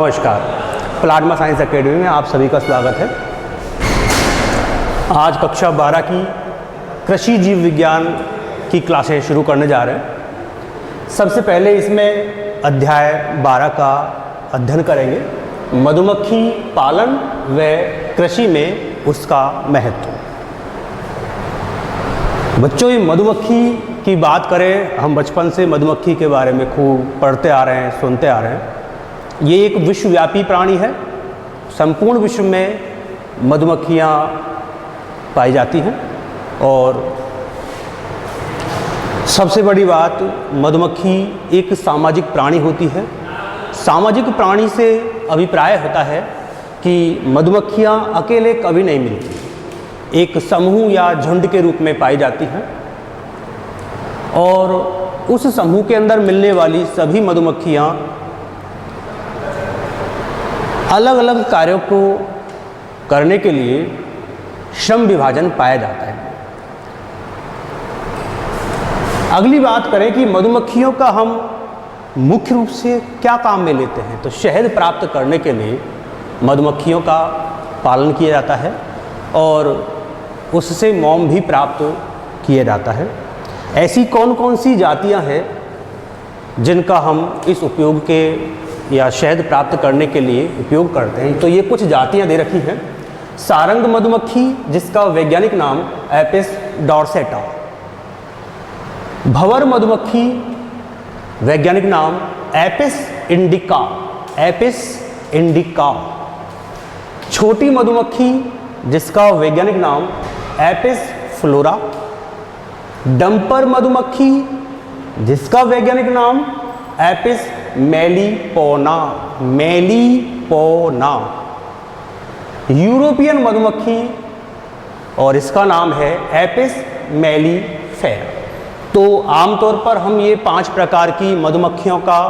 नमस्कार, plasma science academy में आप सभी का स्वागत है। आज कक्षा 12 की कृषि जीव विज्ञान की क्लासें शुरू करने जा रहे हैं। सबसे पहले इसमें अध्याय 12 का अध्ययन करेंगे, मधुमक्खी पालन व कृषि में उसका महत्व। बच्चों, ये मधुमक्खी की बात करें, हम बचपन से मधुमक्खी के बारे में खूब पढ़ते आ रहे हैं, सुनते आ रहे हैं। ये एक विश्वव्यापी प्राणी है। संपूर्ण विश्व में मधुमक्खियाँ पाई जाती हैं और सबसे बड़ी बात, मधुमक्खी एक सामाजिक प्राणी होती है। सामाजिक प्राणी से अभिप्राय होता है कि मधुमक्खियाँ अकेले कभी नहीं मिलती, एक समूह या झुंड के रूप में पाई जाती हैं और उस समूह के अंदर मिलने वाली सभी मधुमक्खियाँ अलग अलग कार्यों को करने के लिए श्रम विभाजन पाया जाता है। अगली बात करें कि मधुमक्खियों का हम मुख्य रूप से क्या काम में लेते हैं, तो शहद प्राप्त करने के लिए मधुमक्खियों का पालन किया जाता है और उससे मोम भी प्राप्त किया जाता है। ऐसी कौन कौन सी जातियां हैं जिनका हम इस उपयोग के या शहद प्राप्त करने के लिए उपयोग करते हैं, तो ये कुछ जातियां दे रखी हैं। सारंग मधुमक्खी, जिसका वैज्ञानिक नाम एपिस डॉर्सेटा। भंवर मधुमक्खी, वैज्ञानिक नाम एपिस इंडिका, एपिस इंडिका। छोटी मधुमक्खी, जिसका वैज्ञानिक नाम एपिस फ्लोरा। डंपर मधुमक्खी, जिसका वैज्ञानिक नाम एपिस मेलिपोना, मेलिपोना। यूरोपियन मधुमक्खी और इसका नाम है एपिस मेलिफेरा। तो आमतौर पर हम ये 5 प्रकार की मधुमक्खियों का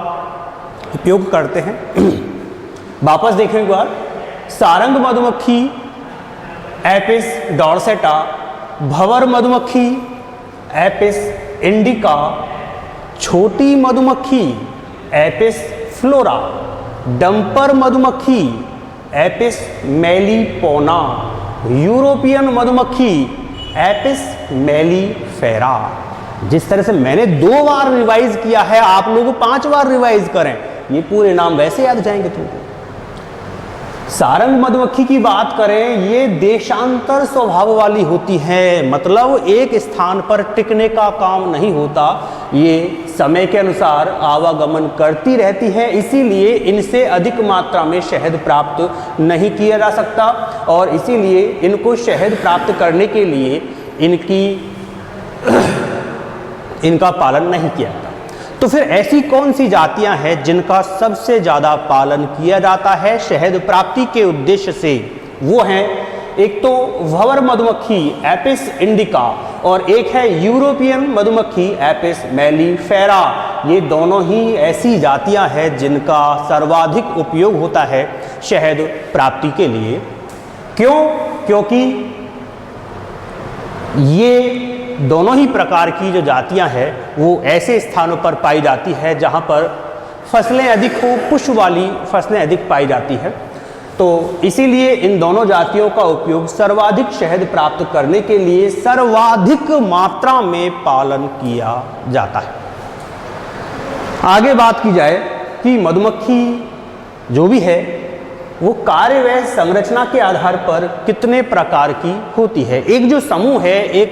उपयोग करते हैं। वापस देखें एक बार, सारंग मधुमक्खी एपिस डॉर्सेटा, भंवर मधुमक्खी एपिस इंडिका, छोटी मधुमक्खी एपिस फ्लोरा, डंपर मधुमक्खी एपिस मेलिपोना, यूरोपियन मधुमक्खी एपिस मेलिफेरा। जिस तरह से मैंने 2 बार रिवाइज किया है, आप लोग 5 बार रिवाइज करें, ये पूरे नाम वैसे याद जाएंगे तुमको। सारंग मधुमक्खी की बात करें, ये देशांतर स्वभाव वाली होती है, मतलब एक स्थान पर टिकने का काम नहीं होता, ये समय के अनुसार आवागमन करती रहती है। इसीलिए इनसे अधिक मात्रा में शहद प्राप्त नहीं किया जा सकता और इसीलिए इनको शहद प्राप्त करने के लिए इनका पालन नहीं किया जाता। तो फिर ऐसी कौन सी जातियां हैं जिनका सबसे ज़्यादा पालन किया जाता है शहद प्राप्ति के उद्देश्य से? वो हैं, एक तो भंवर मधुमक्खी एपिस इंडिका और एक है यूरोपियन मधुमक्खी एपिस मेलिफेरा। ये दोनों ही ऐसी जातियां हैं जिनका सर्वाधिक उपयोग होता है शहद प्राप्ति के लिए। क्यों? क्योंकि ये दोनों ही प्रकार की जो जातियां हैं वो ऐसे स्थानों पर पाई जाती है जहां पर फसलें अधिक हो, पुष्प वाली फसलें अधिक पाई जाती है। तो इसीलिए इन दोनों जातियों का उपयोग सर्वाधिक शहद प्राप्त करने के लिए सर्वाधिक मात्रा में पालन किया जाता है। आगे बात की जाए कि मधुमक्खी जो भी है वो कार्य व संरचना के आधार पर कितने प्रकार की होती है। एक जो समूह है, एक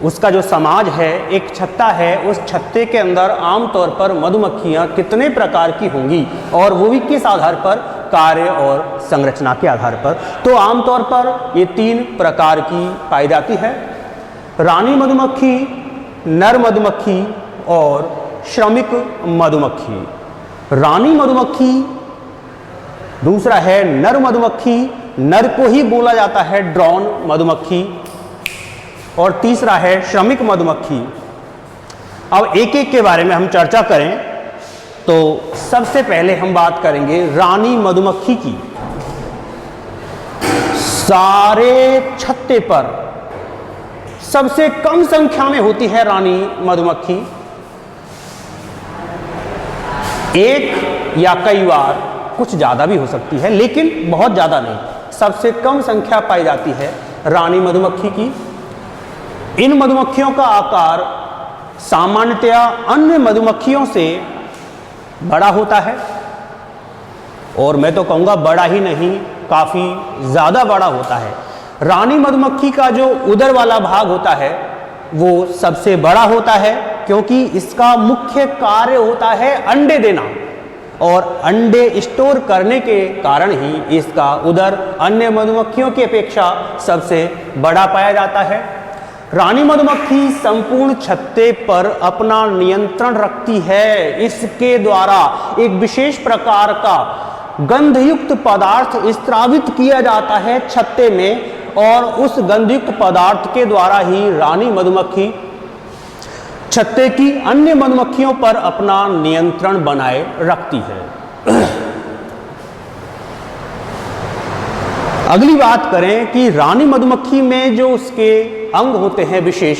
उसका जो समाज है, एक छत्ता है, उस छत्ते के अंदर आमतौर पर मधुमक्खियाँ कितने प्रकार की होंगी और वो भी किस आधार पर? कार्य और संरचना के आधार पर। तो आमतौर पर ये 3 प्रकार की पाई जाती है, रानी मधुमक्खी, नर मधुमक्खी और श्रमिक मधुमक्खी। रानी मधुमक्खी, दूसरा है नर मधुमक्खी, नर को ही बोला जाता है ड्रोन मधुमक्खी, और तीसरा है श्रमिक मधुमक्खी। अब एक एक के बारे में हम चर्चा करें तो सबसे पहले हम बात करेंगे रानी मधुमक्खी की। सारे छत्ते पर सबसे कम संख्या में होती है रानी मधुमक्खी। एक या कई बार कुछ ज़्यादा भी हो सकती है, लेकिन बहुत ज़्यादा नहीं। सबसे कम संख्या पाई जाती है रानी मधुमक्खी की। इन मधुमक्खियों का आकार सामान्यतया अन्य मधुमक्खियों से बड़ा होता है, और मैं तो कहूँगा बड़ा ही नहीं, काफ़ी ज़्यादा बड़ा होता है। रानी मधुमक्खी का जो उदर वाला भाग होता है वो सबसे बड़ा होता है, क्योंकि इसका मुख्य कार्य होता है अंडे देना, और अंडे स्टोर करने के कारण ही इसका उदर अन्य मधुमक्खियों की अपेक्षा सबसे बड़ा पाया जाता है। रानी मधुमक्खी संपूर्ण छत्ते पर अपना नियंत्रण रखती है। इसके द्वारा एक विशेष प्रकार का गंधयुक्त पदार्थ स्रावित किया जाता है छत्ते में, और उस गंधयुक्त पदार्थ के द्वारा ही रानी मधुमक्खी छत्ते की अन्य मधुमक्खियों पर अपना नियंत्रण बनाए रखती है। अगली बात करें कि रानी मधुमक्खी में जो उसके अंग होते हैं विशेष,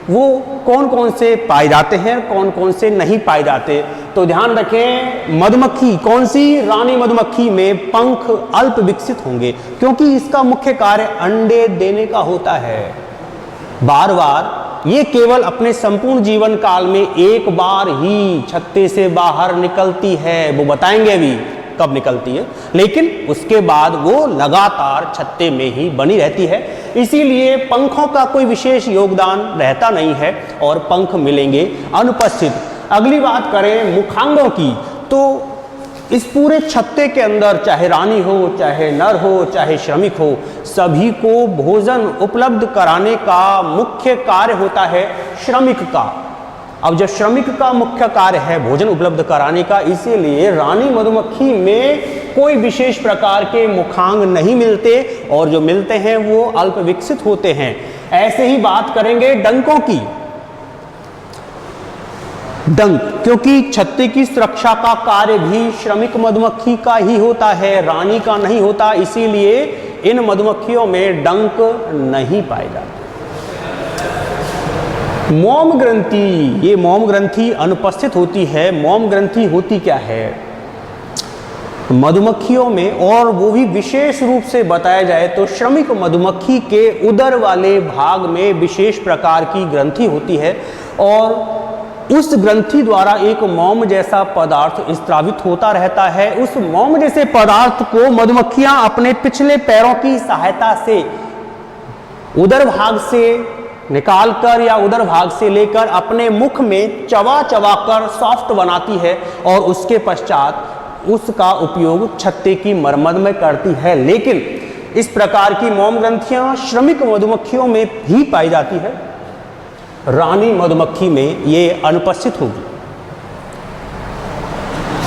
वो कौन कौन से पाए जाते हैं, कौन कौन से नहीं पाए जाते। तो ध्यान रखें, मधुमक्खी कौन सी, रानी मधुमक्खी में पंख अल्प विकसित होंगे, क्योंकि इसका मुख्य कार्य अंडे देने का होता है। बार बार ये केवल अपने संपूर्ण जीवन काल में एक बार ही छत्ते से बाहर निकलती है, वो बताएंगे अभी कब निकलती है, लेकिन उसके बाद वो लगातार छत्ते में ही बनी रहती है। इसीलिए पंखों का कोई विशेष योगदान रहता नहीं है और पंख मिलेंगे अनुपस्थित। अगली बात करें मुखांगों की, तो इस पूरे छत्ते के अंदर चाहे रानी हो, चाहे नर हो, चाहे श्रमिक हो, सभी को भोजन उपलब्ध कराने का मुख्य कार्य होता है श्रमिक का। अब जब श्रमिक का मुख्य कार्य है भोजन उपलब्ध कराने का, इसीलिए रानी मधुमक्खी में कोई विशेष प्रकार के मुखांग नहीं मिलते, और जो मिलते हैं वो अल्प विकसित होते हैं। ऐसे ही बात करेंगे डंकों की। डंक, क्योंकि छत्ते की सुरक्षा का कार्य भी श्रमिक मधुमक्खी का ही होता है, रानी का नहीं होता, इसीलिए इन मधुमक्खियों में डंक नहीं पाए जाते। मोम ग्रंथि, ये मोम ग्रंथि अनुपस्थित होती है। मोम ग्रंथि होती क्या है मधुमक्खियों में, और वो भी विशेष रूप से बताया जाए तो श्रमिक मधुमक्खी के उदर वाले भाग में विशेष प्रकार की ग्रंथि होती है, और उस ग्रंथि द्वारा एक मोम जैसा पदार्थ स्रावित होता रहता है। उस मोम जैसे पदार्थ को मधुमक्खियां अपने पिछले पैरों की सहायता से उदर भाग से निकालकर या उदर भाग से लेकर अपने मुख में चबा चबा कर सॉफ्ट बनाती है, और उसके पश्चात उसका उपयोग छत्ते की मरम्मत में करती है। लेकिन इस प्रकार की मोम ग्रंथियां श्रमिक मधुमक्खियों में भी पाई जाती है, रानी मधुमक्खी में ये अनुपस्थित होगी।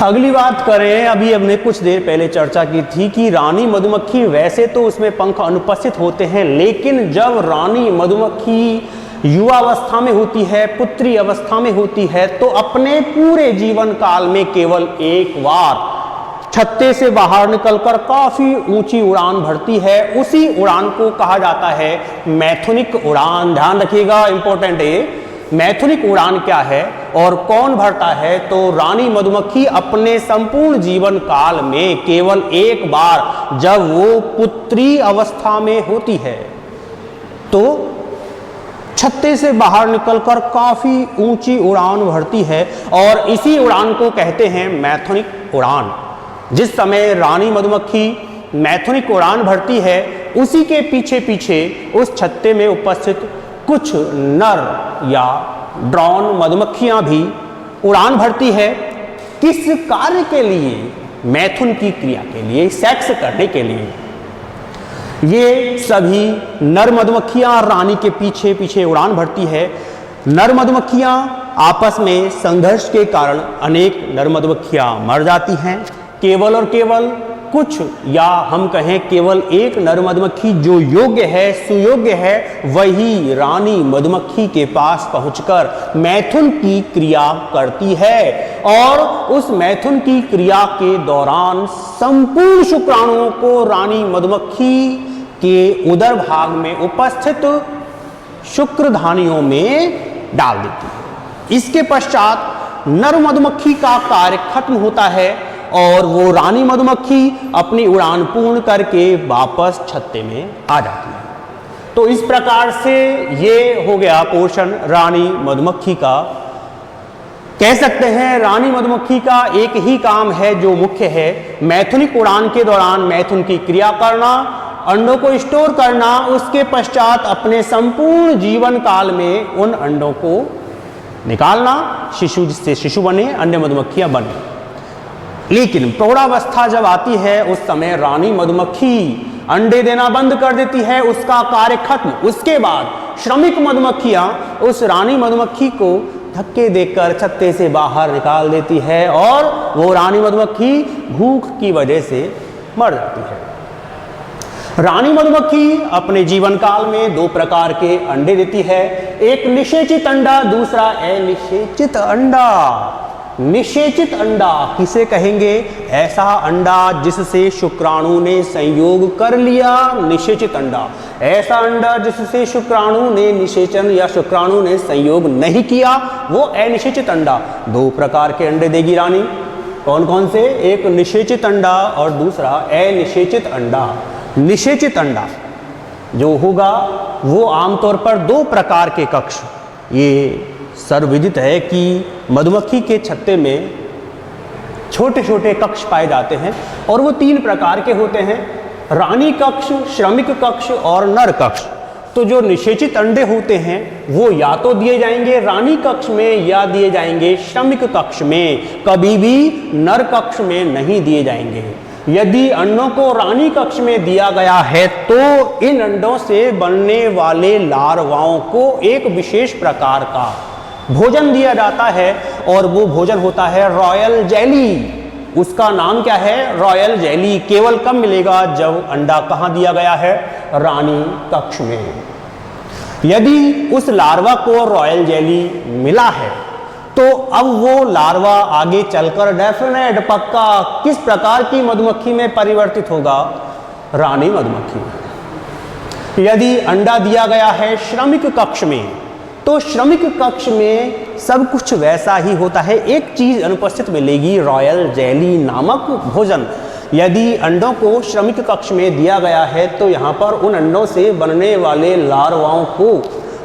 अगली बात करें, अभी हमने कुछ देर पहले चर्चा की थी कि रानी मधुमक्खी वैसे तो उसमें पंख अनुपस्थित होते हैं, लेकिन जब रानी मधुमक्खी युवावस्था में होती है, पुत्री अवस्था में होती है, तो अपने पूरे जीवन काल में केवल एक बार छत्ते से बाहर निकलकर काफी ऊंची उड़ान भरती है। उसी उड़ान को कहा जाता है मैथुनिक उड़ान। ध्यान रखिएगा, इंपॉर्टेंट है। मैथुनिक उड़ान क्या है और कौन भरता है? तो रानी मधुमक्खी अपने संपूर्ण जीवन काल में केवल एक बार जब वो पुत्री अवस्था में होती है तो छत्ते से बाहर निकलकर काफी ऊंची उड़ान भरती है, और इसी उड़ान को कहते हैं मैथुनिक उड़ान। जिस समय रानी मधुमक्खी मैथुनिक उड़ान भरती है, उसी के पीछे पीछे उस छत्ते में उपस्थित कुछ नर या ड्रोन मधुमक्खियां भी उड़ान भरती है। किस कार्य के लिए? मैथुन की क्रिया के लिए, सेक्स करने के लिए। ये सभी नर मधुमक्खियां रानी के पीछे पीछे उड़ान भरती है। नर मधुमक्खियां आपस में संघर्ष के कारण अनेक नर मधुमक्खियां मर जाती हैं। केवल और केवल कुछ, या हम कहें केवल एक नर मधुमक्खी जो योग्य है, सुयोग्य है, वही रानी मधुमक्खी के पास पहुंचकर मैथुन की क्रिया करती है, और उस मैथुन की क्रिया के दौरान संपूर्ण शुक्राणुओं को रानी मधुमक्खी के उदर भाग में उपस्थित शुक्रधानियों में डाल देती है। इसके पश्चात नर मधुमक्खी का कार्य खत्म होता है और वो रानी मधुमक्खी अपनी उड़ान पूर्ण करके वापस छत्ते में आ जाती है। तो इस प्रकार से ये हो गया पोर्शन रानी मधुमक्खी का। कह सकते हैं रानी मधुमक्खी का एक ही काम है जो मुख्य है, मैथुनिक उड़ान के दौरान मैथुन की क्रिया करना, अंडों को स्टोर करना, उसके पश्चात अपने संपूर्ण जीवन काल में उन अंडों को निकालना, शिशु जिससे शिशु बने, अन्य मधुमक्खियां बने। लेकिन प्रौढ़ावस्था जब आती है उस समय रानी मधुमक्खी अंडे देना बंद कर देती है, उसका कार्य खत्म। उसके बाद श्रमिक मधुमक्खियां उस रानी मधुमक्खी को धक्के देकर छत्ते से बाहर निकाल देती है और वो रानी मधुमक्खी भूख की वजह से मर जाती है। रानी मधुमक्खी अपने जीवन काल में 2 प्रकार के अंडे देती है, एक निषेचित अंडा, दूसरा अनिषेचित अंडा। निषेचित अंडा किसे कहेंगे? ऐसा अंडा जिससे शुक्राणु ने संयोग कर लिया, निषेचित अंडा। ऐसा अंडा जिससे शुक्राणु ने निषेचन या शुक्राणु ने संयोग नहीं किया, वो अनिषेचित अंडा। 2 प्रकार के अंडे देगी रानी। कौन कौन से? एक निषेचित अंडा और दूसरा अनिषेचित अंडा। निषेचित अंडा जो होगा वो आमतौर पर 2 प्रकार के कक्ष, ये सर्वविदित है कि मधुमक्खी के छत्ते में छोटे छोटे कक्ष पाए जाते हैं और वो 3 प्रकार के होते हैं, रानी कक्ष, श्रमिक कक्ष और नर कक्ष। तो जो निषेचित अंडे होते हैं वो या तो दिए जाएंगे रानी कक्ष में या दिए जाएंगे श्रमिक कक्ष में, कभी भी नर कक्ष में नहीं दिए जाएंगे। यदि अंडों को रानी कक्ष में दिया गया है तो इन अंडों से बनने वाले लार्वाओं को एक विशेष प्रकार का भोजन दिया जाता है और वो भोजन होता है रॉयल जेली। उसका नाम क्या है? Royal jelly. केवल कब मिलेगा? जब अंडा कहाँ दिया गया है? रानी कक्ष में। यदि उस लार्वा को रॉयल जेली मिला है तो अब वो लार्वा आगे चलकर डेफिनेट पक्का किस प्रकार की मधुमक्खी में परिवर्तित होगा? रानी मधुमक्खी। यदि अंडा दिया गया है श्रमिक कक्ष में तो श्रमिक कक्ष में सब कुछ वैसा ही होता है, एक चीज अनुपस्थित मिलेगी, रॉयल जेली नामक भोजन। यदि अंडों को श्रमिक कक्ष में दिया गया है तो यहाँ पर उन अंडों से बनने वाले लार्वाओं को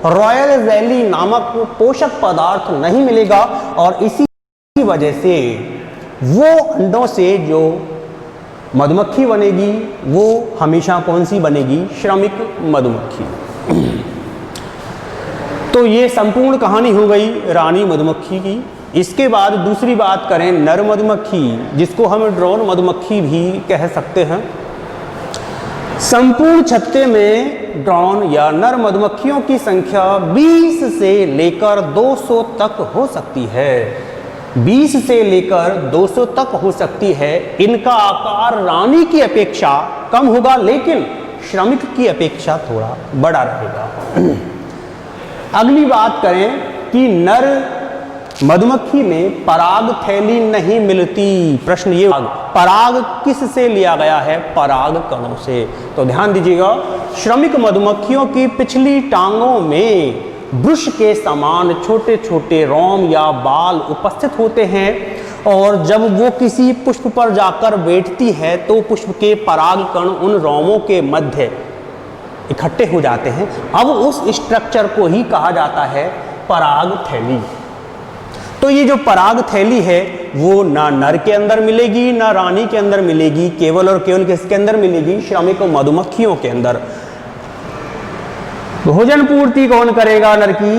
रॉयल जेली नामक पोषक पदार्थ नहीं मिलेगा और इसी वजह से वो अंडों से जो मधुमक्खी बनेगी वो हमेशा कौन सी बनेगी? श्रमिक मधुमक्खी। तो ये संपूर्ण कहानी हो गई रानी मधुमक्खी की। इसके बाद दूसरी बात करें नर मधुमक्खी, जिसको हम ड्रोन मधुमक्खी भी कह सकते हैं। संपूर्ण छत्ते में ड्रोन या नर मधुमक्खियों की संख्या 20 से लेकर 200 तक हो सकती है। 20 से लेकर 200 तक हो सकती है। इनका आकार रानी की अपेक्षा कम होगा लेकिन श्रमिक की अपेक्षा थोड़ा बड़ा रहेगा। अगली बात करें कि नर मधुमक्खी में पराग थैली नहीं मिलती। प्रश्न ये, पराग किस से लिया गया है? पराग कणों से। तो ध्यान दीजिएगा, श्रमिक मधुमक्खियों की पिछली टांगों में ब्रुश के समान छोटे छोटे रोम या बाल उपस्थित होते हैं और जब वो किसी पुष्प पर जाकर बैठती है तो पुष्प के पराग कण उन रोमों के मध्य इकट्ठे हो जाते हैं। अब उस स्ट्रक्चर को ही कहा जाता है पराग थैली। तो ये जो पराग थैली है वो ना नर के अंदर मिलेगी ना रानी के अंदर मिलेगी, केवल और केवल किसके अंदर मिलेगी? श्रमिक मधुमक्खियों के अंदर। भोजन पूर्ति कौन करेगा नर की?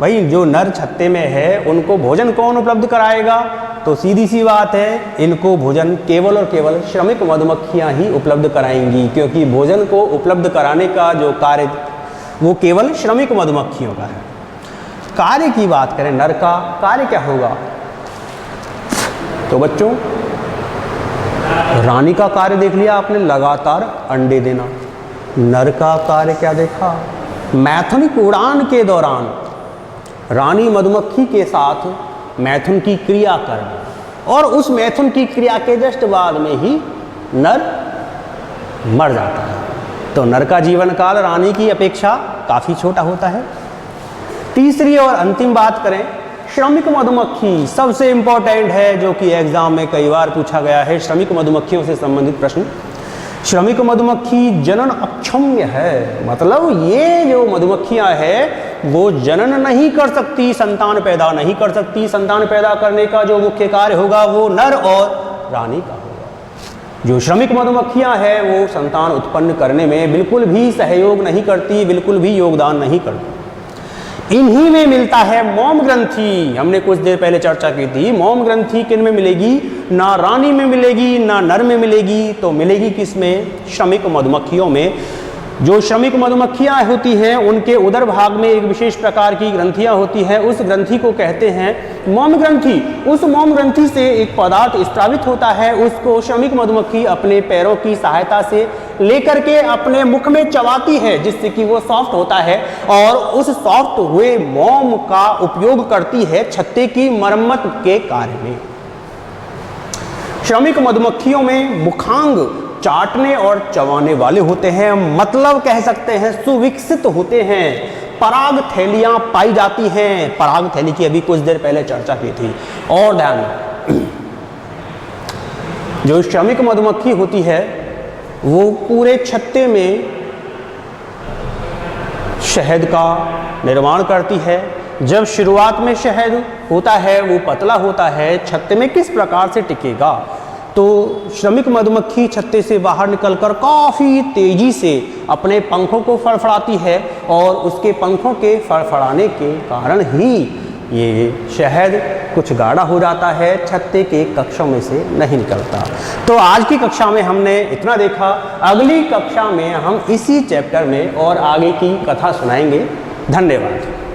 भाई जो नर छत्ते में है उनको भोजन कौन उपलब्ध कराएगा? तो सीधी सी बात है, इनको भोजन केवल और केवल श्रमिक मधुमक्खियां ही उपलब्ध कराएंगी, क्योंकि भोजन को उपलब्ध कराने का जो कार्य वो केवल श्रमिक मधुमक्खियों का है। कार्य की बात करें नर का, कार्य क्या होगा? तो बच्चों रानी का कार्य देख लिया आपने, लगातार अंडे देना। नर का कार्य क्या देखा? मैथुनिक उड़ान के दौरान रानी मधुमक्खी के साथ मैथुन की क्रिया करना और उस मैथुन की क्रिया के जस्ट बाद में ही नर मर जाता है। तो नर का जीवन काल रानी की अपेक्षा काफ़ी छोटा होता है। तीसरी और अंतिम बात करें श्रमिक मधुमक्खी सबसे इंपॉर्टेंट है, जो कि एग्जाम में कई बार पूछा गया है। श्रमिक मधुमक्खियों से संबंधित प्रश्न। श्रमिक मधुमक्खी जनन अक्षम्य है, मतलब ये जो मधुमक्खियां हैं वो जनन नहीं कर सकती, संतान पैदा नहीं कर सकती। संतान पैदा करने का जो मुख्य कार्य होगा वो नर और रानी का होगा। जो श्रमिक मधुमक्खियां हैं वो संतान उत्पन्न करने में बिल्कुल भी सहयोग नहीं करती, बिल्कुल भी योगदान नहीं करती। इन्हीं में मिलता है मोम ग्रंथि। हमने कुछ देर पहले चर्चा की थी, मोम ग्रंथि किन में मिलेगी? ना रानी में मिलेगी ना नर में मिलेगी, तो मिलेगी किसमें? श्रमिक मधुमक्खियों में। जो श्रमिक मधुमक्खियां होती हैं उनके उदर भाग में एक विशेष प्रकार की ग्रंथियां होती हैं, उस ग्रंथि को कहते हैं मोम ग्रंथि। उस मोम ग्रंथि से एक पदार्थ स्रावित होता है, उसको श्रमिक मधुमक्खी अपने पैरों की सहायता से लेकर के अपने मुख में चबाती है, जिससे कि वो सॉफ्ट होता है, और उस सॉफ्ट हुए मोम का उपयोग करती है छत्ते की मरम्मत के कार्य में। श्रमिक मधुमक्खियों में मुखांग चाटने और चबाने वाले होते हैं, मतलब कह सकते हैं सुविकसित होते हैं। पराग थैलियां पाई जाती हैं। पराग थैली की अभी कुछ देर पहले चर्चा की थी। और ध्यान, जो श्रमिक मधुमक्खी होती है वो पूरे छत्ते में शहद का निर्माण करती है। जब शुरुआत में शहद होता है वो पतला होता है, छत्ते में किस प्रकार से टिकेगा? तो श्रमिक मधुमक्खी छत्ते से बाहर निकलकर काफ़ी तेजी से अपने पंखों को फड़फड़ाती है, और उसके पंखों के फड़फड़ाने के कारण ही ये शहद कुछ गाढ़ा हो जाता है, छत्ते के कक्षों में से नहीं निकलता। तो आज की कक्षा में हमने इतना देखा। अगली कक्षा में हम इसी चैप्टर में और आगे की कथा सुनाएंगे। धन्यवाद।